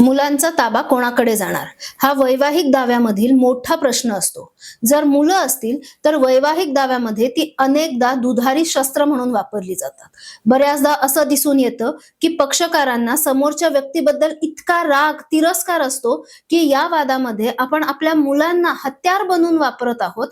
मुलांचा ताबा कोणाकडे जाणार हा वैवाहिक दाव्यामधील मोठा प्रश्न असतो. जर मुलं असतील तर वैवाहिक दाव्यामध्ये ती अनेकदा दुधारी शस्त्र म्हणून वापरली जातात. बऱ्याचदा असं दिसून येतं की पक्षकारांना समोरच्या व्यक्तीबद्दल इतका राग, तिरस्कार असतो की या वादामध्ये आपण आपल्या मुलांना हत्यार बनवून वापरत आहोत,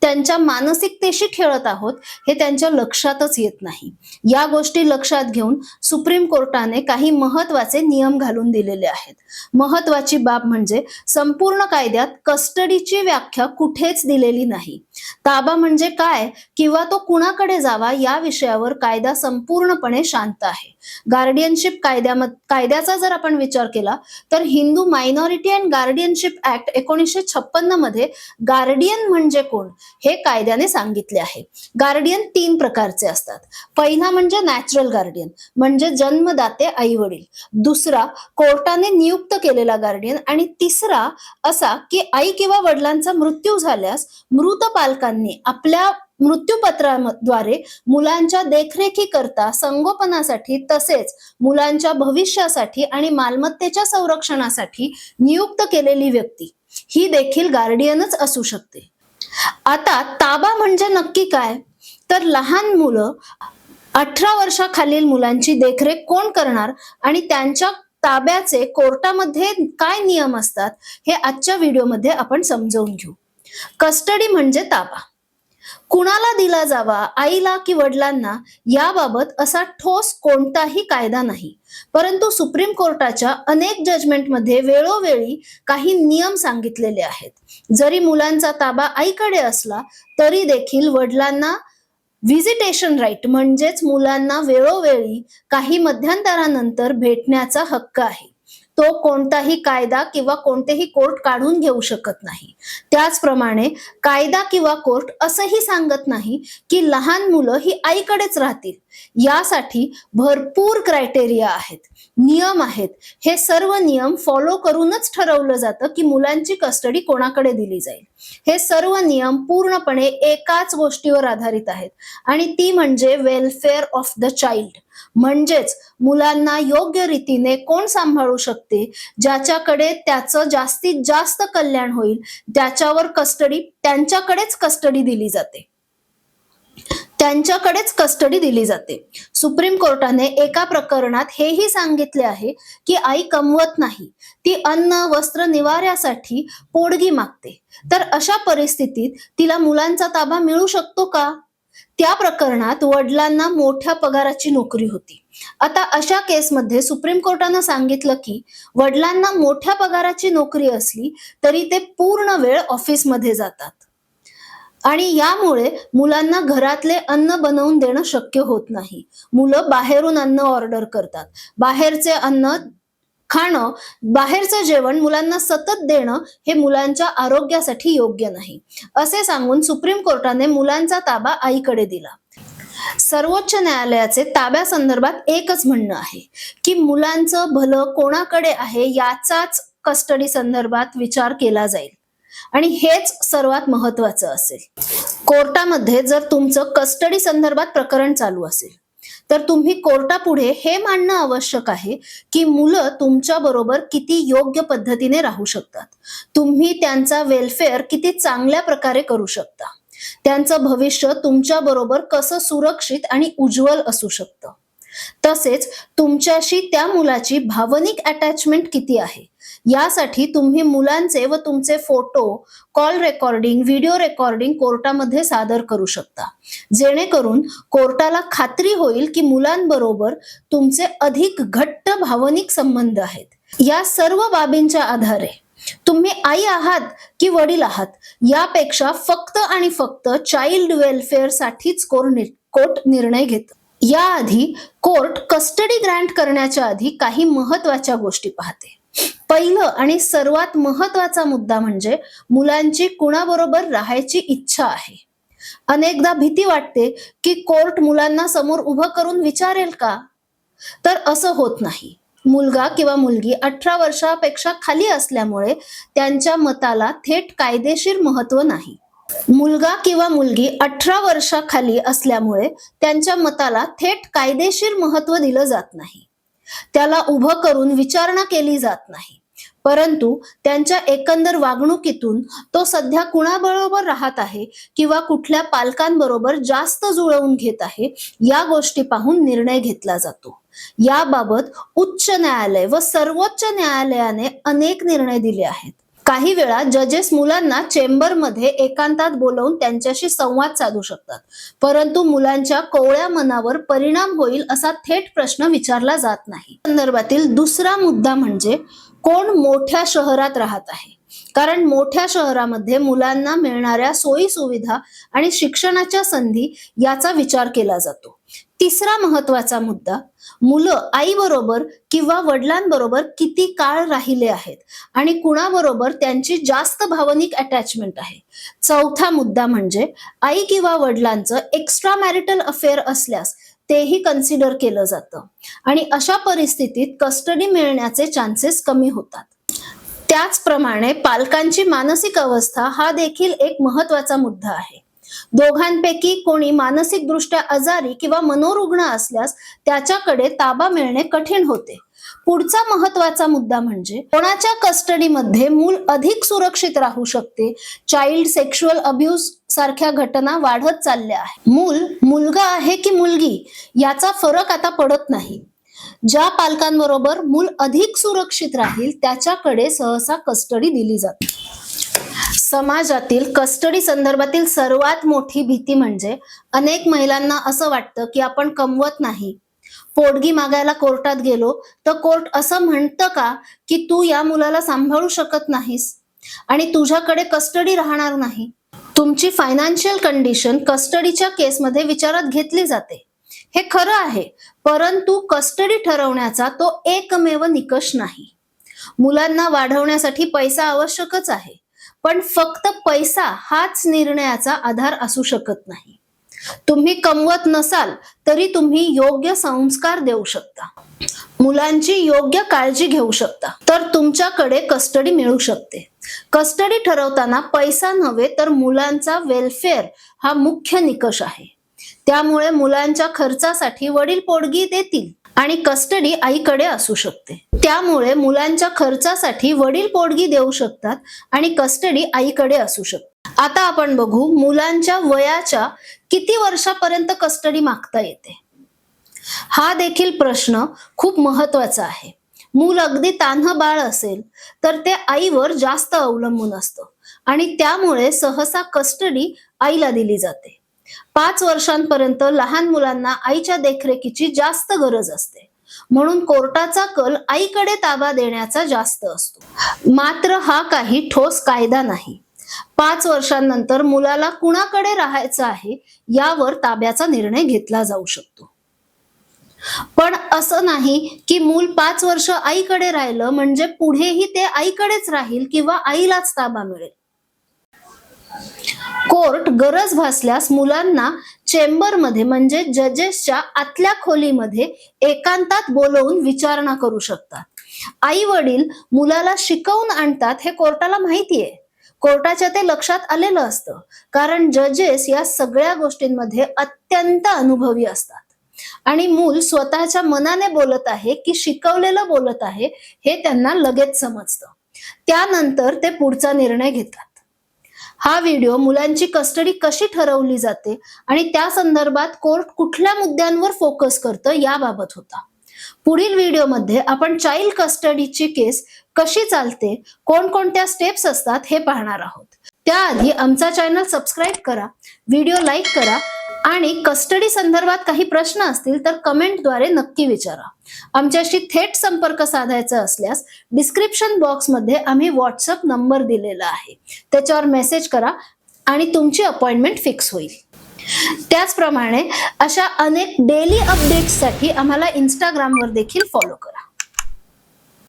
त्यांच्या मानसिकतेशी खेळत आहोत हे त्यांच्या लक्षातच येत नाही. या गोष्टी लक्षात घेऊन सुप्रीम कोर्टाने काही महत्वाचे नियम घालून दिलेले आहेत. महत्वाची बाब म्हणजे संपूर्ण कायद्यात कस्टडीची व्याख्या कुठेच दिलेली नाही. ताबा म्हणजे काय किंवा तो कुणाकडे जावा या विषयावर कायदा संपूर्णपणे शांत आहे. गार्डियनशिप कायद्याचा जर आपण विचार केला तर Hindu minority and guardianship act 1956 मध्ये गार्डियन म्हणजे कोण हे कायद्याने सांगितले आहे. गार्डियन 3 प्रकारचे असतात. पहिला म्हणजे नॅचरल गार्डियन म्हणजे जन्मदाते आई वडील, दुसरा कोर्टाने नियुक्त केलेला गार्डियन आणि तिसरा असा की आई किंवा वडिलांचा मृत्यू झाल्यास मृत पालकांनी आपल्या मृत्यूपत्राद्वारे मुलांच्या देखरेखीकरता, संगोपनासाठी तसेच मुलांच्या भविष्यासाठी आणि मालमत्तेच्या संरक्षणासाठी नियुक्त केलेली व्यक्ती ही देखील गार्डियनच असू शकते. आता ताबा म्हणजे नक्की काय? तर लहान मुलं 18 वर्षाखालील मुलांची देखरेख कोण करणार आणि त्यांच्या ताब्याचे कोर्टामध्ये काय नियम असतात हे आजच्या व्हिडिओमध्ये आपण समजावून घेऊ. कस्टडी म्हणजे ताबा कुणाला दिला जावा, आईला की वडिलांना, याबाबत असा ठोस कोणताही कायदा नाही. परंतु सुप्रीम कोर्टाच्या अनेक जजमेंटमध्ये वेळोवेळी काही नियम सांगितलेले आहेत. जरी मुलांचा ताबा आईकडे असला तरी देखील वडिलांना व्हिजिटेशन राईट म्हणजेच मुलांना वेळोवेळी काही मध्यंतरानंतर भेटण्याचा हक्क आहे. तो कोणताही कायदा किंवा कोणतेही कोर्ट काढून घेऊ शकत नाही. त्याचप्रमाणे कायदा किंवा कोर्ट असंही सांगत नाही की लहान मुलं ही आईकडेच राहतील. यासाठी भरपूर क्रायटेरिया आहेत, नियम आहेत. हे सर्व नियम फॉलो करूनच ठरवलं जातं की मुलांची कस्टडी कोणाकडे दिली जाईल. हे सर्व नियम पूर्णपणे एकाच गोष्टीवर आधारित आहेत आणि ती म्हणजे वेलफेअर ऑफ द चाइल्ड. म्हणजेच मुलांना योग्य रीतीने कोण सांभाळू शकते, ज्याच्याकडे त्याचं जास्तीत जास्त कल्याण होईल त्यांच्याकडेच कस्टडी दिली जाते. सुप्रीम कोर्टाने एका प्रकरणात हेही सांगितले आहे की आई कमवत नाही, ती अन्न, वस्त्र, निवाऱ्यासाठी पोटगी मागते. तर अशा परिस्थितीत तिला मुलांचा ताबा मिळू शकतो का? त्या प्रकरणात वडिलांना मोठ्या पगाराची नोकरी होती. आता अशा केसमध्ये सुप्रीम कोर्टानं सांगितलं की वडिलांना मोठ्या पगाराची नोकरी असली तरी ते पूर्ण वेळ ऑफिसमध्ये जातात आणि यामुळे मुलांना घरातले अन्न बनवून देणं शक्य होत नाही. मुलं बाहेरून अन्न ऑर्डर करतात. बाहेरचं जेवण मुलांना सतत देणं हे मुलांच्या आरोग्यासाठी योग्य नाही, असे सांगून सुप्रीम कोर्टाने मुलांचा ताबा आईकडे दिला. सर्वोच्च न्यायालयाचे ताब्यासंदर्भात एकच म्हणणं आहे की मुलांचं भलं कोणाकडे आहे याचाच कस्टडी संदर्भात विचार केला जाईल आणि हेच सर्वात महत्वाचं असेल. कोर्टामध्ये जर तुमचं कस्टडी संदर्भात प्रकरण चालू असेल तर तुम्ही कोर्टापुढे हे मांडणं आवश्यक आहे की मुलं तुमच्या बरोबर किती योग्य पद्धतीने राहू शकतात, तुम्ही त्यांचा वेलफेअर किती चांगल्या प्रकारे करू शकता, त्यांचं भविष्य तुमच्या बरोबर कसं सुरक्षित आणि उज्ज्वल असू शकतं, तसेच तुमच्याशी त्या मुलाची भावनिक अटॅचमेंट किती आहे यासाठी तुम्ही मुलांचे व तुमचे photo, call recording, video recording कोर्टामध्ये सादर करू शकता, जेणेकरून कोर्टाला खात्री होईल की मुलांबरोबर तुमचे अधिक घट्ट भावनिक संबंध आहेत. या सर्व बाबींच्या आधारे तुम्ही आई आहात की वडील आहात यापेक्षा फक्त आणि फक्त चाइल्ड वेलफेअर साठीच कोर्ट निर्णय घेतं. याआधी कोर्ट कस्टडी ग्रँट करण्याच्या आधी काही महत्वाच्या गोष्टी पाहते. पहिलं आणि सर्वात महत्वाचा मुद्दा म्हणजे मुलांची कुणाबरोबर राहायची इच्छा आहे. अनेकदा भीती वाटते की कोर्ट मुलांना समोर उभं करून विचारेल का? तर असं होत नाही. मुलगा किंवा मुलगी 18 वर्षापेक्षा खाली असल्यामुळे त्यांच्या मताला थेट कायदेशीर महत्व नाही. मुलगा किंवा मुलगी 18 वर्षाखाली असल्यामुळे त्यांच्या मताला थेट कायदेशीर महत्व दिलं जात नाही. त्याला उभं करून विचारणा केली जात नाही, परंतु त्यांच्या एकंदर वागणुकीतून तो सध्या कुणाबरोबर राहत आहे किंवा कुठल्या पालकांबरोबर जास्त जुळवून घेत आहे या गोष्टी पाहून निर्णय घेतला जातो. याबाबत उच्च न्यायालय व सर्वोच्च न्यायालयाने अनेक निर्णय दिले आहेत. काही वेळा जजेस मुलांना चेंबरमध्ये एकांतात बोलवून त्यांच्याशी संवाद साधू शकतात, परंतु मुलांच्या कोवळ्या मनावर परिणाम होईल असा थेट प्रश्न विचारला जात नाही. संदर्भातील दुसरा मुद्दा म्हणजे कोण मोठ्या शहरात राहत आहे, कारण मोठ्या शहरामध्ये मुलांना मिळणाऱ्या सोयी सुविधा आणि शिक्षणाच्या संधी याचा विचार केला जातो. तिसरा महत्वाचा मुद्दा, मुलं आई बरोबर किंवा वडिलांबरोबर किती काळ राहिले आहेत आणि कुणाबरोबर त्यांची जास्त भावनिक अटॅचमेंट आहे. चौथा मुद्दा म्हणजे आई किंवा वडिलांचं एक्स्ट्रा मॅरिटल अफेअर असल्यास तेही कन्सिडर केलं जातं आणि अशा परिस्थितीत कस्टडी मिळण्याचे चान्सेस कमी होतात. त्याचप्रमाणे पालकांची मानसिक अवस्था हा देखील एक महत्वाचा मुद्दा आहे. दोघांपैकी कोणी मानसिकदृष्ट्या आजारी किंवा मनोरुग्ण असल्यास त्याच्याकडे ताबा मिळणे कठीण होते. पुढचा महत्वाचा मुद्दा म्हणजे कोणाच्या कस्टडीमध्ये मूल अधिक सुरक्षित राहू शकते. चाइल्ड सेक्शुअल अब्यूज सारख्या घटना वाढत चालल्या आहेत. मूल मुलगा आहे की मुलगी याचा फरक आता पडत नाही. ज्या पालकांबरोबर मूल अधिक सुरक्षित राहील त्याच्याकडे सहसा कस्टडी दिली जाते. समाजातील कस्टडी संदर्भातील सर्वात मोठी भीती म्हणजे अनेक महिलांना असं वाटतं की आपण कमवत नाही. पोटगी मागायला कोर्टात गेलो तर कोर्ट असं म्हणतं का की तू या मुलाला सांभाळू शकत नाहीस आणि तुझ्याकडे कस्टडी राहणार नाही. तुमची फायनान्शियल कंडिशन कस्टडीच्या केसमध्ये विचारात घेतली जाते, हे खरं आहे, परंतु कस्टडी ठरवण्याचा तो एकमेव निकष नाही. मुलांना वाढवण्यासाठी पैसा आवश्यकच आहे, पण फक्त पैसा हाच निर्णयाचा आधार असू शकत नाही. तुम्ही कमवत नसाल तरी तुम्ही योग्य संस्कार देऊ शकता, मुलांची योग्य काळजी घेऊ शकता, तर तुमच्याकडे कस्टडी मिळू शकते. कस्टडी ठरवताना पैसा नव्हे तर मुलांचा वेलफेअर हा मुख्य निकष आहे. त्यामुळे मुलांच्या खर्चासाठी वडील पोटगी देतील आणि कस्टडी आईकडे असू शकते. त्यामुळे मुलांच्या खर्चासाठी वडील पोटगी देऊ शकतात आणि कस्टडी आईकडे असू शकते. आता आपण बघू मुलांच्या वयाच्या किती वर्षापर्यंत कस्टडी मागता येते. हा देखील प्रश्न खूप महत्वाचा आहे. मूल अगदी तान्हं बाळ असेल तर ते आईवर जास्त अवलंबून असतं आणि त्यामुळे सहसा कस्टडी आईला दिली जाते. 5 वर्षांपर्यंत लहान मुलांना आईच्या देखरेखीची जास्त गरज असते, म्हणून कोर्टाचा कल आईकडे ताबा देण्याचा जास्त असतो. मात्र हा काही ठोस कायदा नाही. 5 वर्षांनंतर मुलाला कुणाकडे राहायचं आहे यावर ताब्याचा निर्णय घेतला जाऊ शकतो. पण असं नाही की मूल 5 वर्ष आईकडे राहिलं म्हणजे पुढेही ते आईकडेच राहील किंवा आईलाच ताबा मिळेल. कोर्ट गरज भासल्यास मुलांना चेंबरमध्ये म्हणजे जजेसच्या आतल्या खोलीमध्ये एकांतात बोलवून विचारणा करू शकतात. आई वडील मुलाला शिकवून आणतात हे कोर्टाला माहितीये. कोर्टाच्या ते लक्षात आलेलं असतं, कारण जजेस या सगळ्या गोष्टींमध्ये अत्यंत अनुभवी असतात आणि मूल स्वतःच्या मनाने बोलत आहे की शिकवलेलं बोलत आहे हे त्यांना लगेच समजतं. त्यानंतर ते पुढचा निर्णय घेतात. हा व्हिडिओ मुलांची कस्टडी कशी ठरवली जाते आणि त्या संदर्भात कोर्ट कुठल्या मुद्द्यांवर फोकस करतं याबाबत होता. पुढील व्हिडिओमध्ये आपण चाइल्ड कस्टडीची केस कशी चालते, कोणकोणत्या स्टेप्स असतात हे पाहणार आहोत. त्याआधी आमचा चॅनल सबस्क्राईब करा, व्हिडिओ लाईक करा आणि कस्टडी संदर्भात काही प्रश्न असतील तर कमेंटद्वारे नक्की विचारा. आमच्याशी थेट संपर्क साधायचा असल्यास डिस्क्रिप्शन बॉक्समध्ये आम्ही व्हॉट्सअप नंबर दिलेला आहे, त्याच्यावर मेसेज करा आणि तुमची अपॉइंटमेंट फिक्स होईल. त्याचप्रमाणे अशा अनेक डेली अपडेट्ससाठी आम्हाला इंस्टाग्रामवर देखील फॉलो करा.